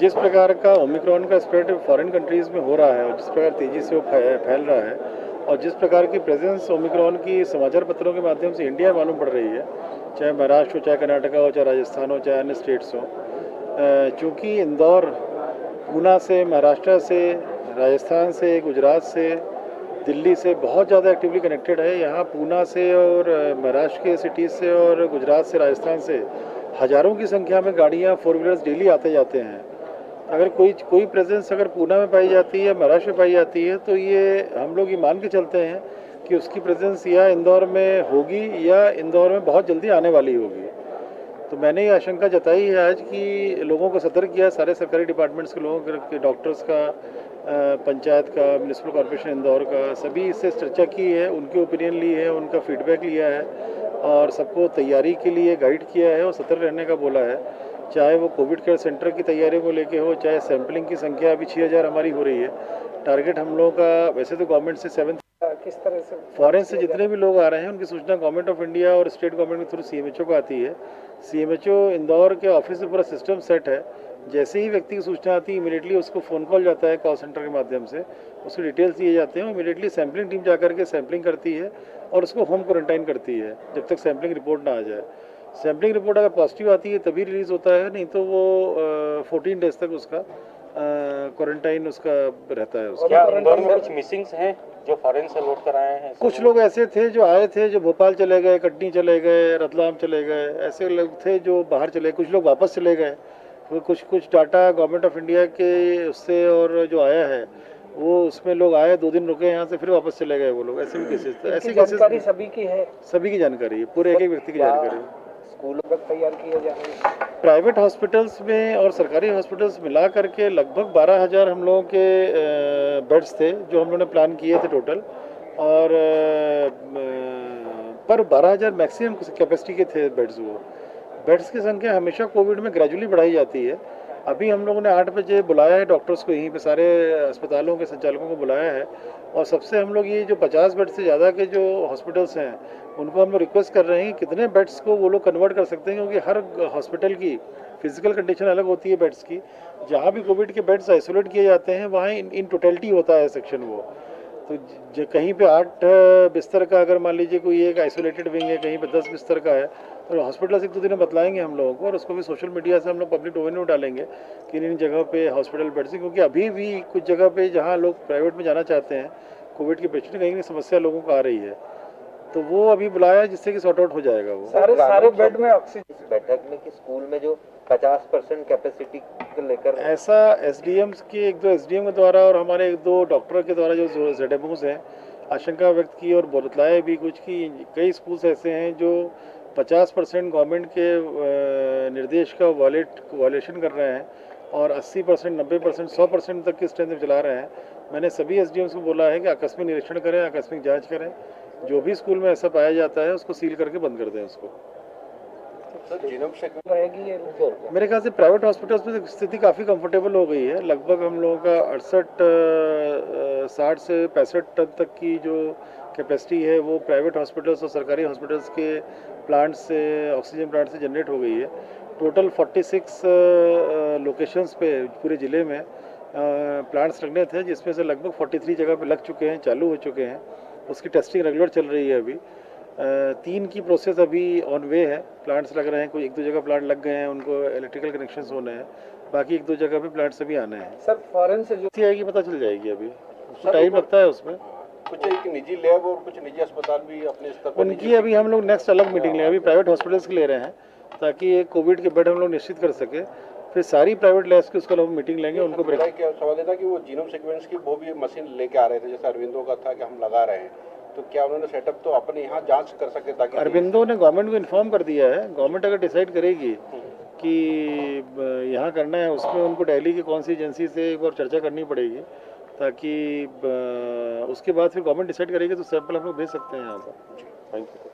जिस प्रकार का ओमिक्रॉन का स्प्रेड फॉरेन कंट्रीज़ में हो रहा है और जिस प्रकार तेज़ी से वो फैल रहा है और जिस प्रकार की प्रेजेंस ओमिक्रॉन की समाचार पत्रों के माध्यम से इंडिया मालूम पड़ रही है, चाहे महाराष्ट्र हो, चाहे कर्नाटका हो, चाहे राजस्थान हो, चाहे अन्य स्टेट्स हो, चूँकि इंदौर पूना से, महाराष्ट्र से, राजस्थान से, गुजरात से, दिल्ली से बहुत ज़्यादा एक्टिवली कनेक्टेड है। यहाँ पूना से और महाराष्ट्र के सिटीज़ से और गुजरात से, राजस्थान से हज़ारों की संख्या में गाड़ियाँ, फोर व्हीलर्स डेली आते जाते हैं। अगर कोई प्रेजेंस अगर पूना में पाई जाती है, महाराष्ट्र में पाई जाती है, तो ये हम लोग ये मान के चलते हैं कि उसकी प्रेजेंस या इंदौर में होगी या इंदौर में बहुत जल्दी आने वाली होगी। तो मैंने ये आशंका जताई है आज कि लोगों को सतर्क किया, सारे सरकारी डिपार्टमेंट्स के लोगों के, डॉक्टर्स का, पंचायत का, म्यूनिसिपल कॉर्पोरेशन इंदौर का, सभी इससे चर्चा की है, उनके ओपिनियन ली है, उनका फीडबैक लिया है और सबको तैयारी के लिए गाइड किया है और सतर्क रहने का बोला है। चाहे वो कोविड केयर सेंटर की तैयारी को लेके हो, चाहे सैंपलिंग की संख्या अभी 6000 हमारी हो रही है। टारगेट हम लोगों का वैसे तो गवर्नमेंट से 7 किस तरह से फॉरेन से जितने भी लोग आ रहे हैं उनकी सूचना गवर्नमेंट ऑफ इंडिया और स्टेट गवर्नमेंट के थ्रू CMHO को आती है। CMHO इंदौर के ऑफिस में पूरा सिस्टम सेट है। जैसे ही व्यक्ति की सूचना आती है इमीडिएटली उसको फ़ोन कॉल जाता है कॉल सेंटर के माध्यम से, उसके डिटेल्स दिए जाते हैं, इमीडिएटली सैम्पलिंग टीम जाकर के सैम्पलिंग करती है और उसको होम क्वारंटाइन करती है जब तक सैम्पलिंग रिपोर्ट ना आ जाए। सैम्पलिंग रिपोर्ट अगर पॉजिटिव आती है तभी रिलीज़ होता है, नहीं तो वो 14 डेज तक उसका क्वारंटाइन उसका रहता है उसका। क्या इंदौर में कुछ मिसिंग्स हैं जो फॉरेन से लौट कर आए हैं? कुछ लोग ऐसे थे जो आए थे, जो भोपाल चले गए, कटनी चले गए, रतलाम चले गए, ऐसे लोग थे जो बाहर चले, कुछ लोग वापस चले गए। कुछ डाटा गवर्नमेंट ऑफ इंडिया के उससे और जो आया है वो उसमें लोग आए, 2 दिन रुके यहाँ से, फिर वापस चले गए वो लोग। ऐसे भी केसेस, ऐसी जानकारी सभी की है, सभी की जानकारी है, पूरे एक व्यक्ति की जानकारी है। स्कूलों तक तैयार किए जा रहे हैं। प्राइवेट हॉस्पिटल्स में और सरकारी हॉस्पिटल्स मिला करके लगभग 12,000 हम लोगों के बेड्स थे जो हम लोगों ने प्लान किए थे टोटल, और पर 12,000 मैक्सिमम कैपेसिटी के थे बेड्स। वो बेड्स की संख्या हमेशा कोविड में ग्रेजुअली बढ़ाई जाती है। अभी हम लोगों ने 8 बजे बुलाया है डॉक्टर्स को, यहीं पे सारे अस्पतालों के संचालकों को बुलाया है और सबसे हम लोग ये जो 50 बेड से ज़्यादा के जो हॉस्पिटल्स हैं उनको हम लोग रिक्वेस्ट कर रहे हैं कितने बेड्स को वो लोग कन्वर्ट कर सकते हैं, क्योंकि हर हॉस्पिटल की फिजिकल कंडीशन अलग होती है बेड्स की। जहाँ भी कोविड के बेड्स आइसोलेट किए जाते हैं वहाँ इन टोटलिटी होता है सेक्शन वो। तो कहीं पे 8 बिस्तर का अगर मान लीजिए कोई एक आइसोलेटेड विंग है, कहीं पे 10 बिस्तर का है, तो हॉस्पिटल से 1-2 दिन में बतलाएंगे हम लोगों को और उसको भी सोशल मीडिया से हम लोग पब्लिक डोमेन में डालेंगे कि इन जगह पे हॉस्पिटल बेड्स, क्योंकि अभी भी कुछ जगह पे जहाँ लोग प्राइवेट में जाना चाहते हैं कोविड के पेशेंट, कहीं समस्या लोगों को आ रही है, तो वो अभी बुलाया जिससे कि सॉर्ट आउट हो जाएगा वो। सारे बेड में ऑक्सीजन। बैठक में कि स्कूल में जो 50% कैपेसिटी को लेकर ऐसा SDMs के 1-2 SDM के द्वारा और हमारे 1-2 डॉक्टर के द्वारा जो ZMOs हैं आशंका व्यक्त की और बतलाया भी कुछ कि कई स्कूल्स ऐसे हैं जो 50% गवर्नमेंट के निर्देश का वायलेशन कर रहे हैं और 80%, 90%, 100% तक की स्ट्रेंथ में चला रहे हैं। मैंने सभी SDMs को बोला है कि आकस्मिक निरीक्षण करें, आकस्मिक जांच करें, जो भी स्कूल में ऐसा पाया जाता है उसको सील करके बंद कर दें उसको। मेरे ख्याल से प्राइवेट हॉस्पिटल्स में स्थिति काफ़ी कंफर्टेबल हो गई है। लगभग हम लोगों का 60 से 65 टन तक की जो कैपेसिटी है वो प्राइवेट हॉस्पिटल्स और सरकारी हॉस्पिटल्स के प्लांट से, ऑक्सीजन प्लांट से जनरेट हो गई है। टोटल 46 लोकेशंस पे पूरे ज़िले में प्लांट्स लगने थे, जिसमें से लगभग 43 जगह पे लग चुके हैं, चालू हो चुके हैं। उसकी टेस्टिंग रेगुलर चल रही है अभी। 3 की प्रोसेस अभी ऑन वे है, प्लांट्स लग रहे हैं, कोई 1-2 जगह प्लांट लग गए हैं, उनको इलेक्ट्रिकल कनेक्शंस होने हैं, बाकी 1-2 जगह पे प्लांट्स अभी आने हैं। सर फॉरेन से जो आएगी पता चल जाएगी, अभी उसको टाइम लगता है उसमें। कुछ एक निजी लैब और कुछ निजी अस्पताल भी अपने स्तर पर, उनकी अभी हम लोग नेक्स्ट अलग मीटिंग लें, अभी प्राइवेट हॉस्पिटल्स की ले रहे हैं ताकि कोविड के बेड हम लोग निश्चित कर सके, फिर सारी प्राइवेट लैब्स की उसका हम मीटिंग लेंगे। उनको क्या सवाल था कि वो जीनोम सीक्वेंस की वो भी मशीन लेके आ रहे थे, जैसे अरविंदो का था कि हम लगा रहे हैं, तो क्या उन्होंने सेटअप तो अपने यहाँ जांच कर सके ताकि अरविंदो ने गवर्नमेंट को इन्फॉर्म कर दिया है। गवर्नमेंट अगर डिसाइड करेगी कि यहाँ करना है, उसमें उनको दिल्ली की कौन सी एजेंसी से एक बार चर्चा करनी पड़ेगी, ताकि उसके बाद फिर गवर्नमेंट डिसाइड करेगी तो सैंपल हम लोग भेज सकते हैं यहाँ पर। Thank you.